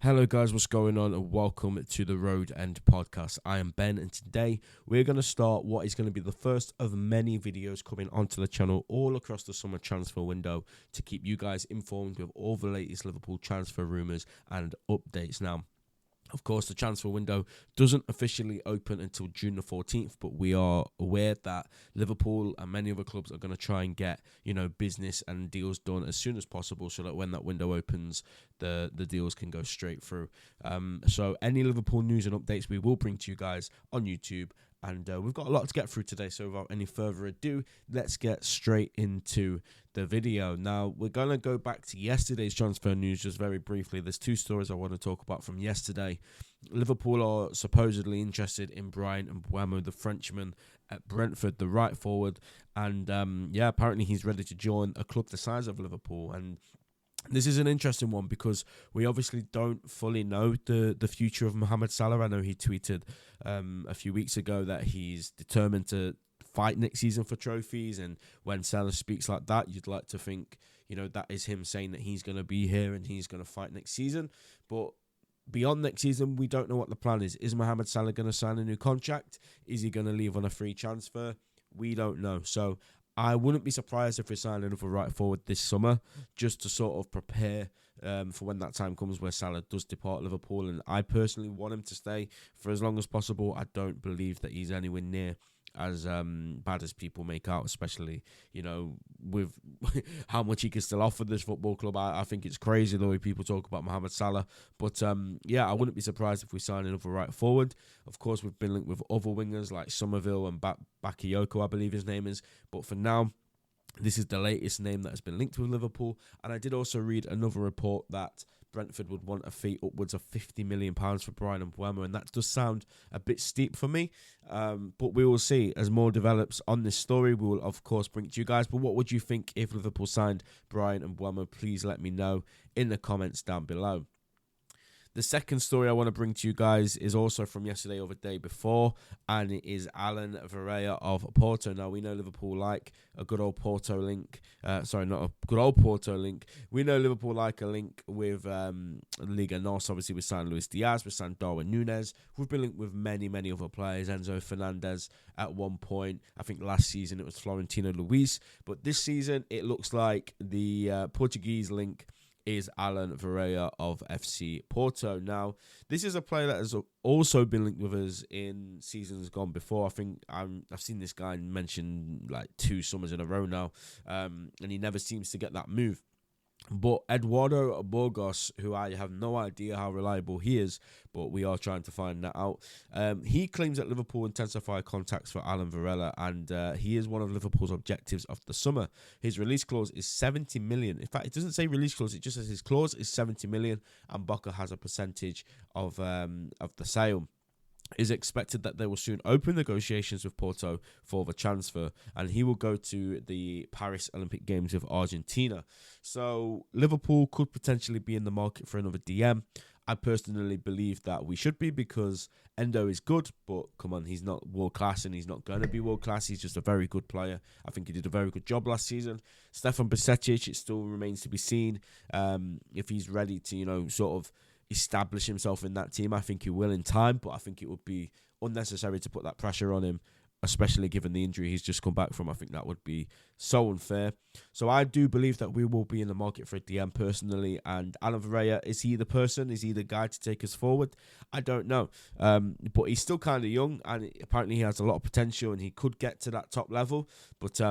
Hello guys, what's going on and welcome to the Road End Podcast. I am Ben and today we're going to start what is going to be the first of many videos coming onto the channel all across the summer transfer window to keep you guys informed with all the latest Liverpool transfer rumours and updates. Now, of course, the transfer window doesn't officially open until June the 14th, but we are aware that Liverpool and many other clubs are going to try and get, business and deals done as soon as possible so that when that window opens, the deals can go straight through. So any Liverpool news and updates we will bring to you guys on YouTube. And we've got a lot to get through today, so without any further ado, let's get straight into the video. Now, we're going to go back to yesterday's transfer news just very briefly. There's two stories I want to talk about from yesterday. Liverpool are supposedly interested in Bryan Mbeumo, the Frenchman at Brentford, the right forward. And, apparently he's ready to join a club the size of Liverpool. And this is an interesting one because we obviously don't fully know the future of Mohamed Salah. I know he tweeted a few weeks ago that he's determined to fight next season for trophies. And when Salah speaks like that, you'd like to think, that is him saying that he's going to be here and he's going to fight next season. But beyond next season, we don't know what the plan is. Is Mohamed Salah going to sign a new contract? Is he going to leave on a free transfer? We don't know. So I wouldn't be surprised if we sign another right forward this summer just to sort of prepare for when that time comes where Salah does depart Liverpool. And I personally want him to stay for as long as possible. I don't believe that he's anywhere near as bad as people make out, especially, with how much he can still offer this football club. I think it's crazy the way people talk about Mohamed Salah. But, I wouldn't be surprised if we sign another right forward. Of course, we've been linked with other wingers like Somerville and Bakayoko, I believe his name is. But for now, this is the latest name that has been linked with Liverpool. And I did also read another report that Brentford would want a fee upwards of £50 million for Bryan Mbeumo, and that does sound a bit steep for me. But we will see as more develops on this story. We will, of course, bring it to you guys. But what would you think if Liverpool signed Bryan Mbeumo? Please let me know in the comments down below. The second story I want to bring to you guys is also from yesterday or the day before, and it is Alan Varela of Porto. Now, we know Liverpool like a good old Porto link. Sorry, not a good old Porto link. We know Liverpool like a link with Liga NOS. Obviously, we signed Luis Diaz, we signed Darwin Núñez. We've been linked with many, many other players. Enzo Fernandez at one point. I think last season it was Florentino Luis. But this season, it looks like the Portuguese link is Alan Varela of FC Porto. Now, this is a player that has also been linked with us in seasons gone before. I think I've seen this guy mentioned like 2 summers in a row now, and he never seems to get that move. But Eduardo Burgos, who I have no idea how reliable he is, but we are trying to find that out. He claims that Liverpool intensify contacts for Alan Varela, and he is one of Liverpool's objectives of the summer. His release clause is 70 million. In fact, it doesn't say release clause; it just says his clause is 70 million, and Boca has a percentage of the sale. It is expected that they will soon open negotiations with Porto for the transfer, and he will go to the Paris Olympic Games with Argentina. So Liverpool could potentially be in the market for another DM. I personally believe that we should be because Endo is good, but come on, he's not world class and he's not going to be world class. He's just a very good player. I think he did a very good job last season. Stefan Bajcetic, it still remains to be seen if he's ready to, sort of establish himself in that team. I think he will in time, but I think it would be unnecessary to put that pressure on him, especially given the injury he's just come back from. I think that would be so unfair. So I do believe that we will be in the market for a DM personally, and Alan Varela, is he the person? Is he the guy to take us forward? I don't know. But he's still kind of young, and apparently he has a lot of potential, and he could get to that top level. But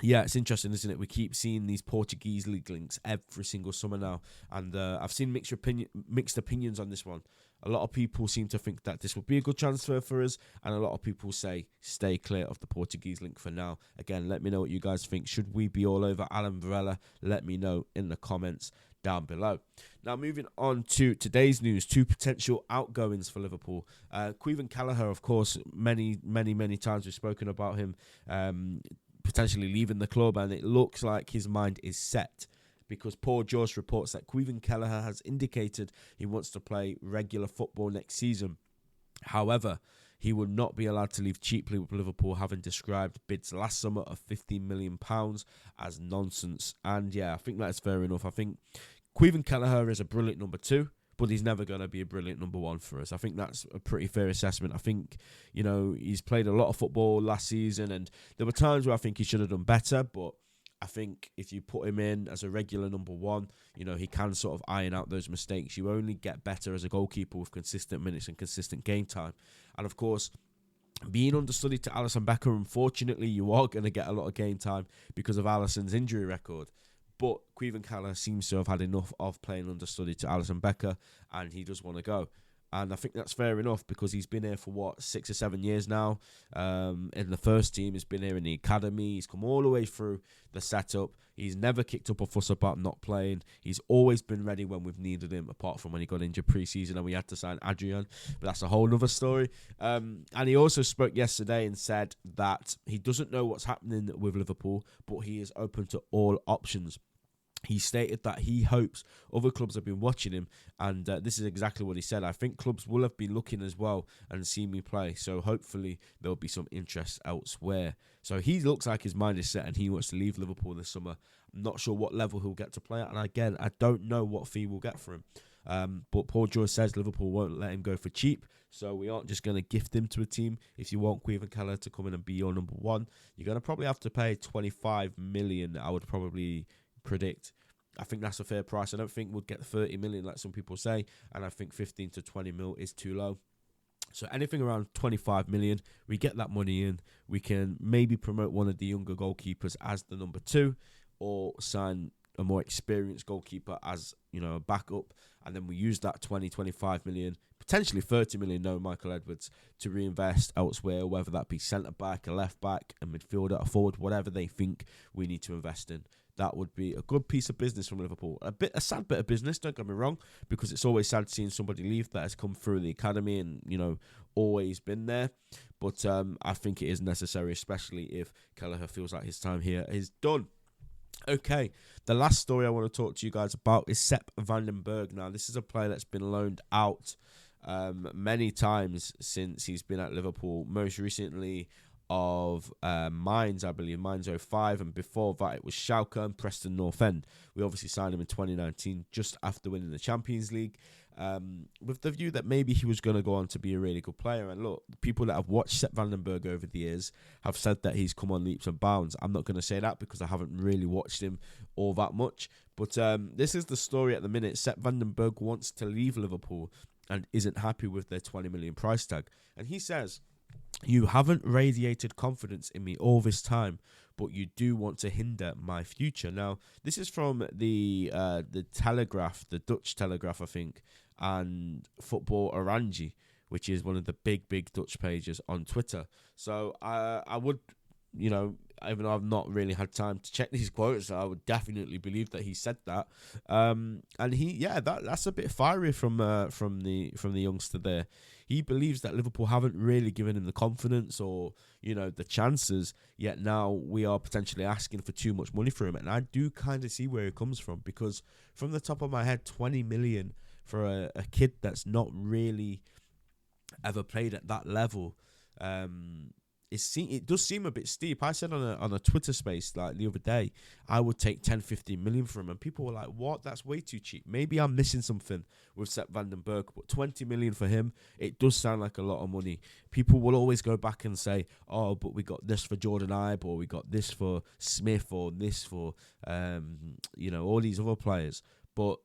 it's interesting, isn't it? We keep seeing these Portuguese league links every single summer now, and I've seen mixed opinions on this one. A lot of people seem to think that this would be a good transfer for us, and a lot of people say stay clear of the Portuguese link for now. Again, let me know what you guys think. Should we be all over Alan Varela? Let me know in the comments down below. Now, moving on to today's news, 2 potential outgoings for Liverpool. Caoimhin Kelleher, of course, many times we've spoken about him potentially leaving the club, and it looks like his mind is set because Paul George reports that Caoimhin Kelleher has indicated he wants to play regular football next season. However, he would not be allowed to leave cheaply, with Liverpool having described bids last summer of £15 million as nonsense. And I think that's fair enough. I think Caoimhin Kelleher is a brilliant number 2, but he's never going to be a brilliant number one for us. I think that's a pretty fair assessment. I think, he's played a lot of football last season, and there were times where I think he should have done better, but I think if you put him in as a regular number one, he can sort of iron out those mistakes. You only get better as a goalkeeper with consistent minutes and consistent game time. And of course, being understudy to Alisson Becker, unfortunately, you are going to get a lot of game time because of Alisson's injury record. But Caoimhin Kelleher seems to have had enough of playing understudy to Alisson Becker, and he does want to go. And I think that's fair enough because he's been here for, 6 or 7 years now. In the first team, he's been here in the academy. He's come all the way through the setup. He's never kicked up a fuss about not playing. He's always been ready when we've needed him, apart from when he got injured pre-season and we had to sign Adrian. But that's a whole other story. And he also spoke yesterday and said that he doesn't know what's happening with Liverpool, but he is open to all options. He stated that he hopes other clubs have been watching him, and this is exactly what he said. I think clubs will have been looking as well and seen me play, so hopefully there'll be some interest elsewhere. So he looks like his mind is set and he wants to leave Liverpool this summer. I'm not sure what level he'll get to play at, and again, I don't know what fee we'll get for him. But Paul George says Liverpool won't let him go for cheap, so we aren't just going to gift him to a team. If you want Caoimhin Kelleher to come in and be your number one, you're going to probably have to pay 25 million, I would probably predict. I think that's a fair price. I don't think we'll get 30 million like some people say, and I think 15 to 20 mil is too low. So anything around 25 million, we get that money in. We can maybe promote one of the younger goalkeepers as the number two, or sign a more experienced goalkeeper as, a backup, and then we use that 25 million, potentially 30 million, Michael Edwards, to reinvest elsewhere, whether that be centre-back, a left-back, a midfielder, a forward, whatever they think we need to invest in. That would be a good piece of business from Liverpool. A sad bit of business, don't get me wrong, because it's always sad seeing somebody leave that has come through the academy and, always been there. But I think it is necessary, especially if Kelleher feels like his time here is done. Okay, the last story I want to talk to you guys about is Sepp Berg. Now, this is a player that's been loaned out many times since he's been at Liverpool. Most recently of Mainz, I believe, Mainz 05, and before that it was Schalke and Preston North End. We obviously signed him in 2019, just after winning the Champions League, with the view that maybe he was going to go on to be a really good player. And look, people that have watched Sepp Berg over the years have said that he's come on leaps and bounds. I'm not going to say that because I haven't really watched him all that much, but this is the story at the minute. Sepp Berg wants to leave Liverpool and isn't happy with their 20 million price tag, and he says, "You haven't radiated confidence in me all this time, but you do want to hinder my future." Now, this is from the Telegraph, the Dutch Telegraph, I think, and Football Oranje, which is one of the big Dutch pages on Twitter. So I would, even though I've not really had time to check these quotes, I would definitely believe that he said that. And that's a bit fiery from the youngster there. He believes that Liverpool haven't really given him the confidence or, the chances, yet now we are potentially asking for too much money for him. And I do kind of see where it comes from, because from the top of my head, 20 million for a kid that's not really ever played at that level, it does seem a bit steep. I said on a Twitter space like the other day, I would take 10-15 million from him, and people were like, "What? That's way too cheap." Maybe I'm missing something with Sepp Berg, but 20 million for him, it does sound like a lot of money. People will always go back and say, "Oh, but we got this for Jordan Ibe, or we got this for Smith, or this for all these other players." But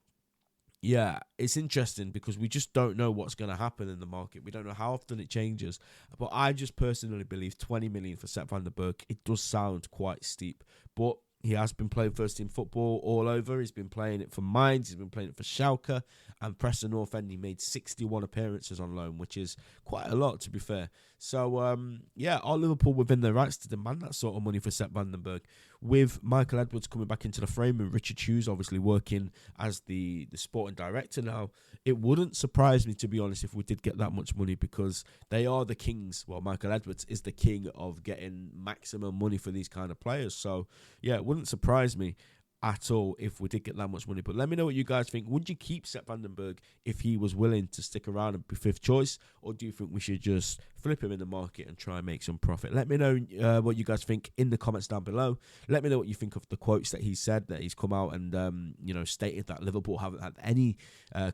yeah, it's interesting because we just don't know what's going to happen in the market. We don't know how often it changes. But I just personally believe 20 million for Sepp Berg, it does sound quite steep. But he has been playing first team football all over. He's been playing it for Mainz. He's been playing it for Schalke. And Preston North End, he made 61 appearances on loan, which is quite a lot, to be fair. So, are Liverpool within their rights to demand that sort of money for Sepp Berg? With Michael Edwards coming back into the frame and Richard Hughes obviously working as the sporting director now, it wouldn't surprise me, to be honest, if we did get that much money, because they are the kings. Well, Michael Edwards is the king of getting maximum money for these kind of players. So, yeah, it wouldn't surprise me. at all if we did get that much money. But let me know what you guys think. Would you keep Sepp Berg if he was willing to stick around and be fifth choice, or do you think we should just flip him in the market and try and make some profit? Let me know what you guys think in the comments down below. Let me know what you think of the quotes that he said, that he's come out and stated that Liverpool haven't had any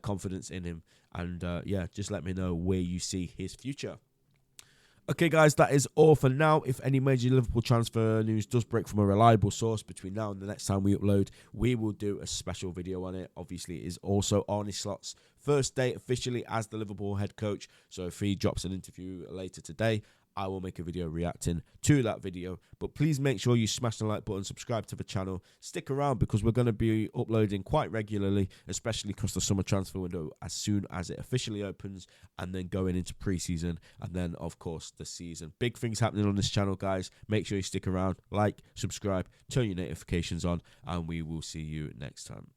confidence in him. And just let me know where you see his future. Okay, guys, that is all for now. If any major Liverpool transfer news does break from a reliable source between now and the next time we upload, we will do a special video on it. Obviously, it is also Arne Slot's first day officially as the Liverpool head coach. So if he drops an interview later today, I will make a video reacting to that video. But please make sure you smash the like button, subscribe to the channel, stick around because we're going to be uploading quite regularly, especially across the summer transfer window as soon as it officially opens, and then going into pre-season, and then of course the season. Big things happening on this channel, guys. Make sure you stick around, like, subscribe, turn your notifications on, and we will see you next time.